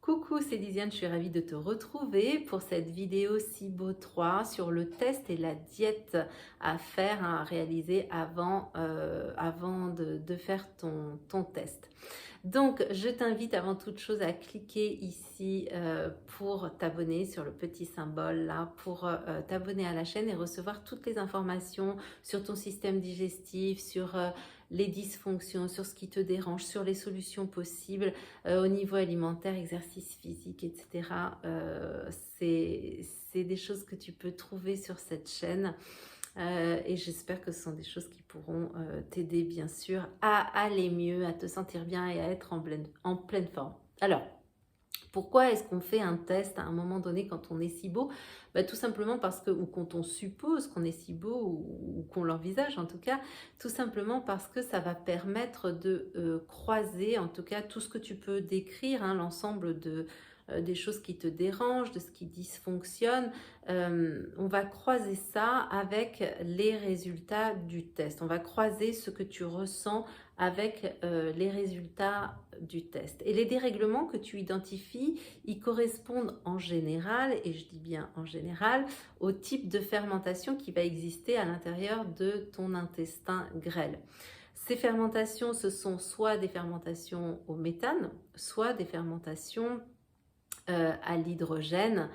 Coucou, c'est Lisiane, je suis ravie de te retrouver pour cette vidéo SIBO 3 sur le test et la diète à faire, à réaliser avant de faire ton test. Donc, je t'invite avant toute chose à cliquer ici pour t'abonner sur le petit symbole là, pour t'abonner à la chaîne et recevoir toutes les informations sur ton système digestif, sur les dysfonctions, sur ce qui te dérange, sur les solutions possibles au niveau alimentaire, exercice physique, etc. C'est des choses que tu peux trouver sur cette chaîne. Et j'espère que ce sont des choses qui pourront t'aider bien sûr à aller mieux, à te sentir bien et à être en pleine forme. Alors, pourquoi est-ce qu'on fait un test à un moment donné quand on est SIBO? Tout simplement parce que, ou quand on suppose qu'on est SIBO, ou qu'on l'envisage en tout cas, tout simplement parce que ça va permettre de croiser en tout cas tout ce que tu peux décrire, hein, l'ensemble des choses qui te dérangent, de ce qui dysfonctionne. On va croiser ça avec les résultats du test. On va croiser ce que tu ressens avec les résultats du test. Et les dérèglements que tu identifies, ils correspondent en général, et je dis bien en général, au type de fermentation qui va exister à l'intérieur de ton intestin grêle. Ces fermentations, ce sont soit des fermentations au méthane, soit des fermentations à l'hydrogène,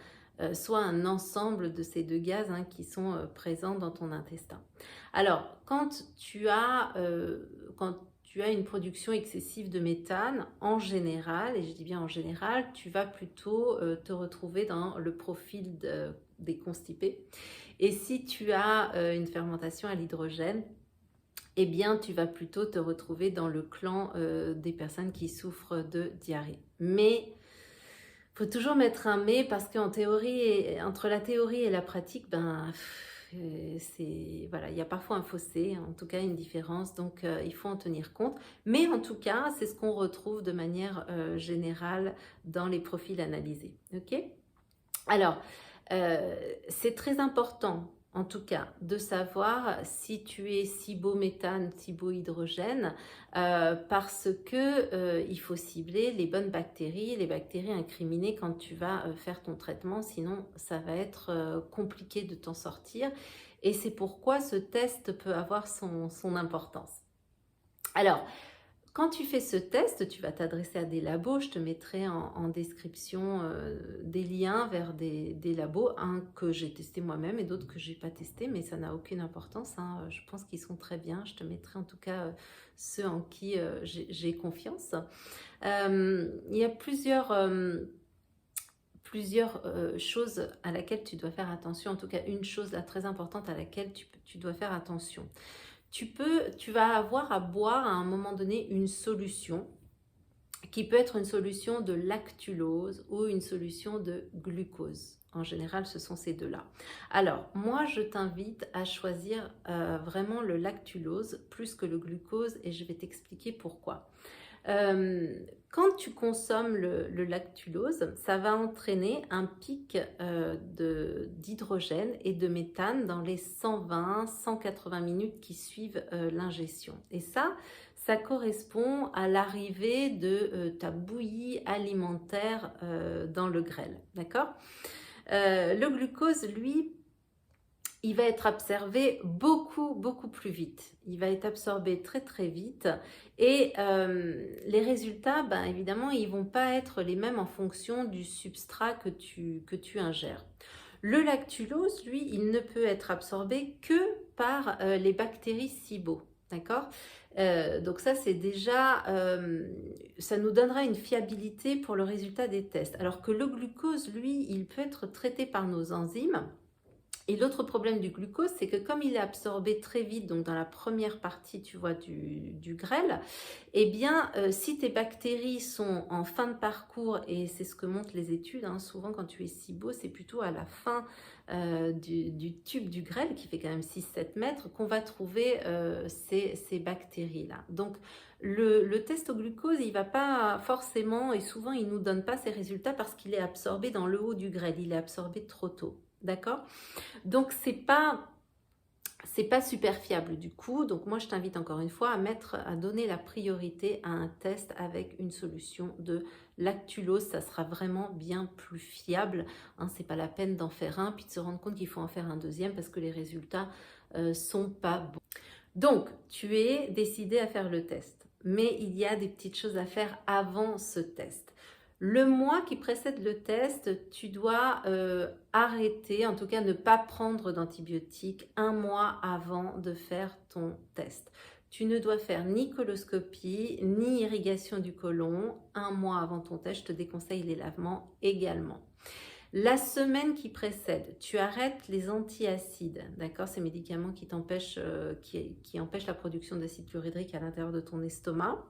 soit un ensemble de ces deux gaz, hein, qui sont présents dans ton intestin. Alors, quand tu as une production excessive de méthane, en général, et je dis bien en général, tu vas plutôt te retrouver dans le profil des constipés. Et si tu as une fermentation à l'hydrogène, eh bien, tu vas plutôt te retrouver dans le clan des personnes qui souffrent de diarrhée. Mais faut toujours mettre un mais parce qu'en théorie, entre la théorie et la pratique, voilà, il y a parfois un fossé, en tout cas une différence, donc il faut en tenir compte. Mais en tout cas, c'est ce qu'on retrouve de manière générale dans les profils analysés. Ok? Alors, c'est très important, en tout cas, de savoir si tu es SIBO-méthane, SIBO-hydrogène, parce que il faut cibler les bonnes bactéries, les bactéries incriminées quand tu vas faire ton traitement, sinon ça va être compliqué de t'en sortir. Et c'est pourquoi ce test peut avoir son importance. Alors, quand tu fais ce test, tu vas t'adresser à des labos. Je te mettrai en description des liens vers des labos, un que j'ai testé moi-même et d'autres que je n'ai pas testé, mais ça n'a aucune importance, hein. Je pense qu'ils sont très bien. Je te mettrai en tout cas ceux en qui j'ai confiance. Il y a plusieurs choses à laquelle tu dois faire attention. En tout cas, une chose là, très importante à laquelle tu dois faire attention. Tu vas avoir à boire à un moment donné une solution qui peut être une solution de lactulose ou une solution de glucose. En général, ce sont ces deux-là. Alors, moi, je t'invite à choisir vraiment le lactulose plus que le glucose et je vais t'expliquer pourquoi. Quand tu consommes le lactulose, ça va entraîner un pic d'hydrogène et de méthane dans les 120-180 minutes qui suivent l'ingestion. Et ça correspond à l'arrivée de ta bouillie alimentaire dans le grêle. D'accord? Le glucose, lui, il va être absorbé beaucoup plus vite. Il va être absorbé très vite et les résultats, évidemment, ils vont pas être les mêmes en fonction du substrat que tu ingères. Le lactulose, lui, il ne peut être absorbé que par les bactéries SIBO. D'accord? Donc ça, c'est déjà, ça nous donnera une fiabilité pour le résultat des tests. Alors que le glucose, lui, il peut être traité par nos enzymes. Et l'autre problème du glucose, c'est que comme il est absorbé très vite, donc dans la première partie, tu vois, du grêle, eh bien, si tes bactéries sont en fin de parcours, et c'est ce que montrent les études, hein, souvent quand tu es SIBO, c'est plutôt à la fin du tube du grêle, qui fait quand même 6-7 mètres, qu'on va trouver ces bactéries-là. Donc, le test au glucose, il ne va pas forcément, et souvent, il ne nous donne pas ces résultats parce qu'il est absorbé dans le haut du grêle, il est absorbé trop tôt. D'accord? Donc, c'est pas c'est pas super fiable du coup. Donc moi, je t'invite encore une fois à donner la priorité à un test avec une solution de lactulose. Ça sera vraiment bien plus fiable. Hein, c'est pas la peine d'en faire un puis de se rendre compte qu'il faut en faire un deuxième parce que les résultats sont pas bons. Donc, tu es décidé à faire le test, mais il y a des petites choses à faire avant ce test. Le mois qui précède le test, tu dois arrêter, en tout cas ne pas prendre d'antibiotiques un mois avant de faire ton test. Tu ne dois faire ni coloscopie, ni irrigation du côlon un mois avant ton test. Je te déconseille les lavements également. La semaine qui précède, tu arrêtes les antiacides, d'accord? Ces médicaments qui t'empêchent, qui empêchent la production d'acide chlorhydrique à l'intérieur de ton estomac.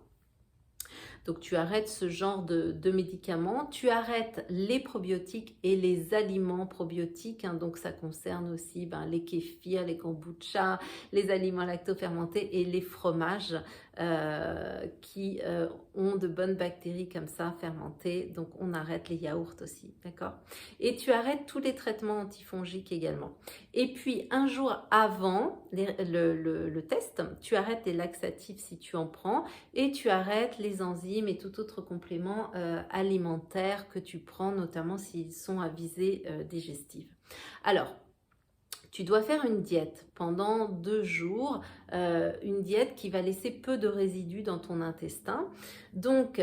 Donc, tu arrêtes ce genre de médicaments. Tu arrêtes les probiotiques et les aliments probiotiques. Hein, donc, ça concerne aussi les kéfirs, les kombucha, les aliments lactofermentés et les fromages qui ont de bonnes bactéries comme ça fermentées. Donc, on arrête les yaourts aussi, d'accord? Et tu arrêtes tous les traitements antifongiques également. Et puis, un jour avant le test, tu arrêtes les laxatifs si tu en prends et tu arrêtes les enzymes et tout autre complément alimentaire que tu prends, notamment s'ils sont à visée digestive. Alors, tu dois faire une diète pendant 2 jours, une diète qui va laisser peu de résidus dans ton intestin. Donc,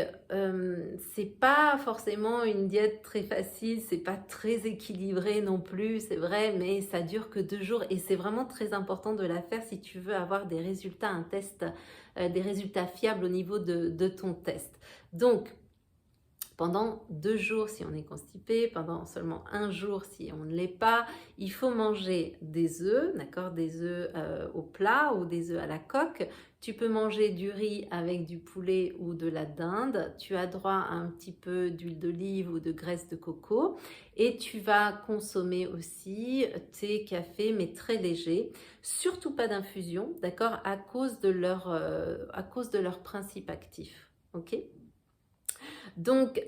c'est pas forcément une diète très facile, c'est pas très équilibré non plus, c'est vrai, mais ça dure que 2 jours et c'est vraiment très important de la faire si tu veux avoir des résultats, des résultats fiables au niveau de ton test. Donc, pendant 2 jours si on est constipé, pendant seulement 1 jour si on ne l'est pas. Il faut manger des œufs, d'accord, des œufs au plat ou des œufs à la coque. Tu peux manger du riz avec du poulet ou de la dinde. Tu as droit à un petit peu d'huile d'olive ou de graisse de coco. Et tu vas consommer aussi thé, café, mais très léger. Surtout pas d'infusion, d'accord, à cause de leur principe actif. Ok ? Donc,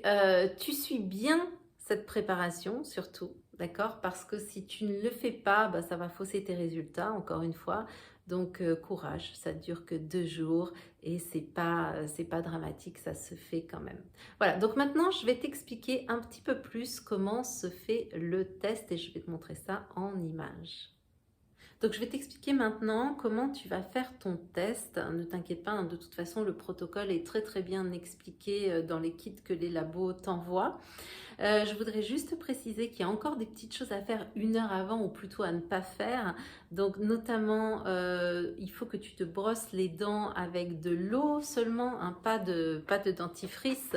tu suis bien cette préparation, surtout, d'accord? Parce que si tu ne le fais pas, ça va fausser tes résultats, encore une fois. Donc, courage, ça dure que 2 jours et c'est pas dramatique, ça se fait quand même. Voilà, donc maintenant, je vais t'expliquer un petit peu plus comment se fait le test et je vais te montrer ça en image. Donc, je vais t'expliquer maintenant comment tu vas faire ton test. Ne t'inquiète pas, hein, de toute façon, le protocole est très très bien expliqué dans les kits que les labos t'envoient. Je voudrais juste préciser qu'il y a encore des petites choses à faire 1 heure avant ou plutôt à ne pas faire. Donc, notamment, il faut que tu te brosses les dents avec de l'eau seulement, hein, pas de dentifrice.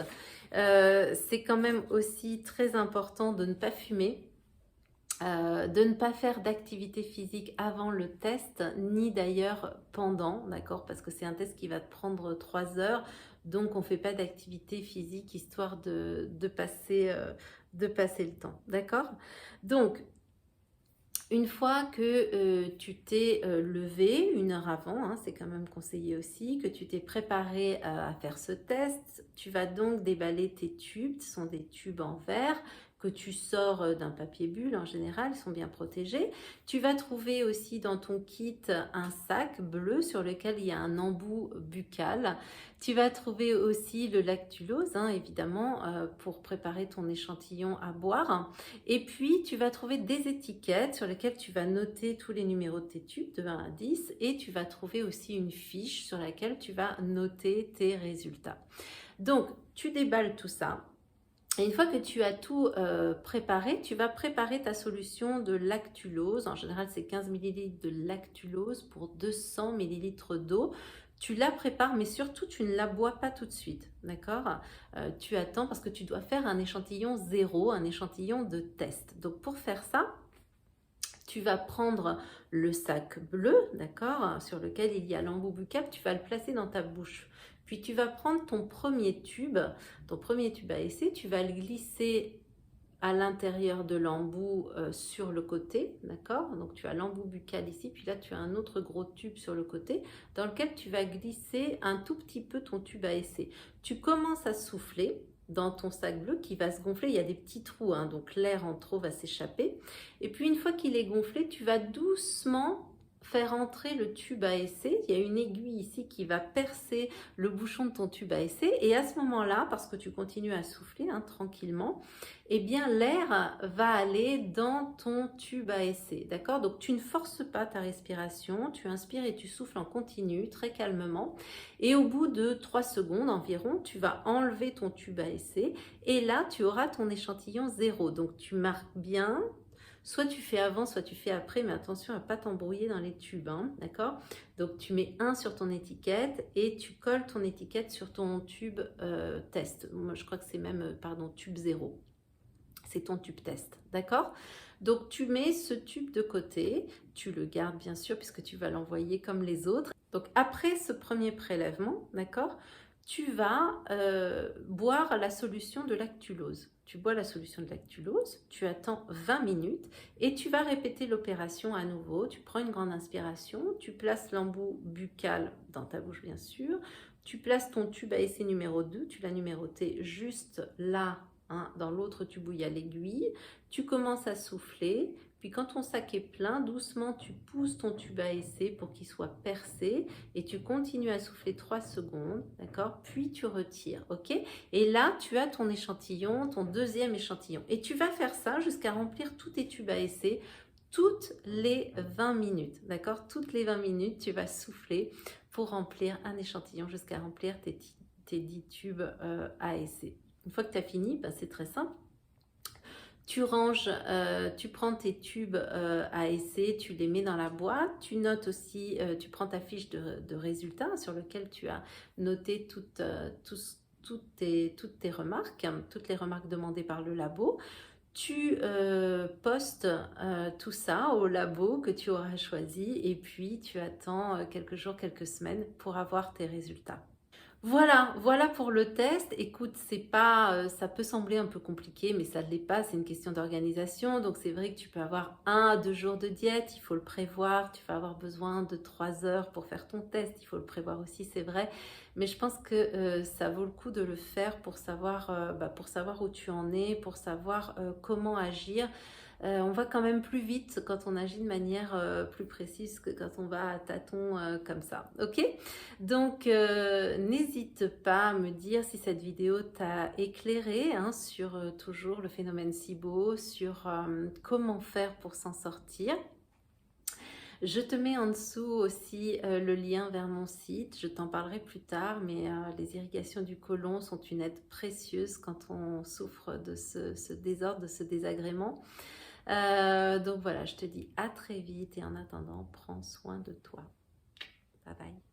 C'est quand même aussi très important de ne pas fumer. De ne pas faire d'activité physique avant le test, ni d'ailleurs pendant, d'accord? Parce que c'est un test qui va te prendre 3 heures, donc on ne fait pas d'activité physique histoire de passer le temps, d'accord? Donc, une fois que tu t'es levé 1 heure avant, hein, c'est quand même conseillé aussi, que tu t'es préparé à faire ce test, tu vas donc déballer tes tubes, ce sont des tubes en verre que tu sors d'un papier bulle en général, ils sont bien protégés. Tu vas trouver aussi dans ton kit un sac bleu sur lequel il y a un embout buccal. Tu vas trouver aussi le lactulose, hein, évidemment, pour préparer ton échantillon à boire. Et puis, tu vas trouver des étiquettes sur lesquelles tu vas noter tous les numéros de tes tubes de 1 à 10 et tu vas trouver aussi une fiche sur laquelle tu vas noter tes résultats. Donc, tu déballes tout ça. Et une fois que tu as tout préparé, tu vas préparer ta solution de lactulose. En général, c'est 15 ml de lactulose pour 200 ml d'eau. Tu la prépares, mais surtout, tu ne la bois pas tout de suite, d'accord? Tu attends parce que tu dois faire un échantillon 0, un échantillon de test. Donc, pour faire ça, tu vas prendre le sac bleu, d'accord, sur lequel il y a l'embout buccal, tu vas le placer dans ta bouche. Puis tu vas prendre ton premier tube à essai, tu vas le glisser à l'intérieur de l'embout sur le côté, d'accord? Donc tu as l'embout buccal ici, puis là tu as un autre gros tube sur le côté dans lequel tu vas glisser un tout petit peu ton tube à essai. Tu commences à souffler dans ton sac bleu qui va se gonfler, il y a des petits trous, hein, donc l'air en trop va s'échapper. Et puis une fois qu'il est gonflé, tu vas doucement faire entrer le tube à essai. Il y a une aiguille ici qui va percer le bouchon de ton tube à essai. Et à ce moment-là, parce que tu continues à souffler tranquillement, eh bien l'air va aller dans ton tube à essai. D'accord? Donc tu ne forces pas ta respiration, tu inspires et tu souffles en continu, très calmement. Et au bout de 3 secondes environ, tu vas enlever ton tube à essai. Et là, tu auras ton échantillon 0. Donc tu marques bien. Soit tu fais avant, soit tu fais après, mais attention à ne pas t'embrouiller dans les tubes, d'accord? Donc tu mets 1 sur ton étiquette et tu colles ton étiquette sur ton tube test. Moi je crois que c'est même, pardon, tube 0. C'est ton tube test, d'accord? Donc tu mets ce tube de côté, tu le gardes bien sûr puisque tu vas l'envoyer comme les autres. Donc après ce premier prélèvement, d'accord, tu vas boire la solution de lactulose. Tu bois la solution de lactulose, tu attends 20 minutes et tu vas répéter l'opération à nouveau. Tu prends une grande inspiration, tu places l'embout buccal dans ta bouche bien sûr, tu places ton tube à essai numéro 2, tu l'as numéroté juste là, dans l'autre tube où il y a l'aiguille. Tu commences à souffler. Puis quand ton sac est plein, doucement, tu pousses ton tube à essai pour qu'il soit percé et tu continues à souffler 3 secondes, d'accord? Puis tu retires, ok? Et là, tu as ton échantillon, ton deuxième échantillon. Et tu vas faire ça jusqu'à remplir tous tes tubes à essai toutes les 20 minutes, d'accord? Toutes les 20 minutes, tu vas souffler pour remplir un échantillon jusqu'à remplir tes 10 tubes à essai. Une fois que tu as fini, c'est très simple. Tu ranges, tu prends tes tubes à essai, tu les mets dans la boîte. Tu notes aussi, tu prends ta fiche de résultats sur lequel tu as noté toutes tes remarques, toutes les remarques demandées par le labo. Tu postes tout ça au labo que tu auras choisi et puis tu attends quelques jours, quelques semaines pour avoir tes résultats. Voilà pour le test. Écoute, c'est pas, ça peut sembler un peu compliqué, mais ça ne l'est pas. C'est une question d'organisation. Donc, c'est vrai que tu peux avoir 1 à 2 jours de diète. Il faut le prévoir. Tu vas avoir besoin de 3 heures pour faire ton test. Il faut le prévoir aussi, c'est vrai. Mais je pense que ça vaut le coup de le faire pour savoir où tu en es, pour savoir comment agir. On va quand même plus vite quand on agit de manière plus précise que quand on va à tâtons comme ça, ok? Donc n'hésite pas à me dire si cette vidéo t'a éclairé sur toujours le phénomène SIBO, sur comment faire pour s'en sortir. Je te mets en dessous aussi le lien vers mon site, je t'en parlerai plus tard, mais les irrigations du côlon sont une aide précieuse quand on souffre de ce désordre, de ce désagrément. Donc voilà, je te dis à très vite et en attendant, prends soin de toi. Bye bye.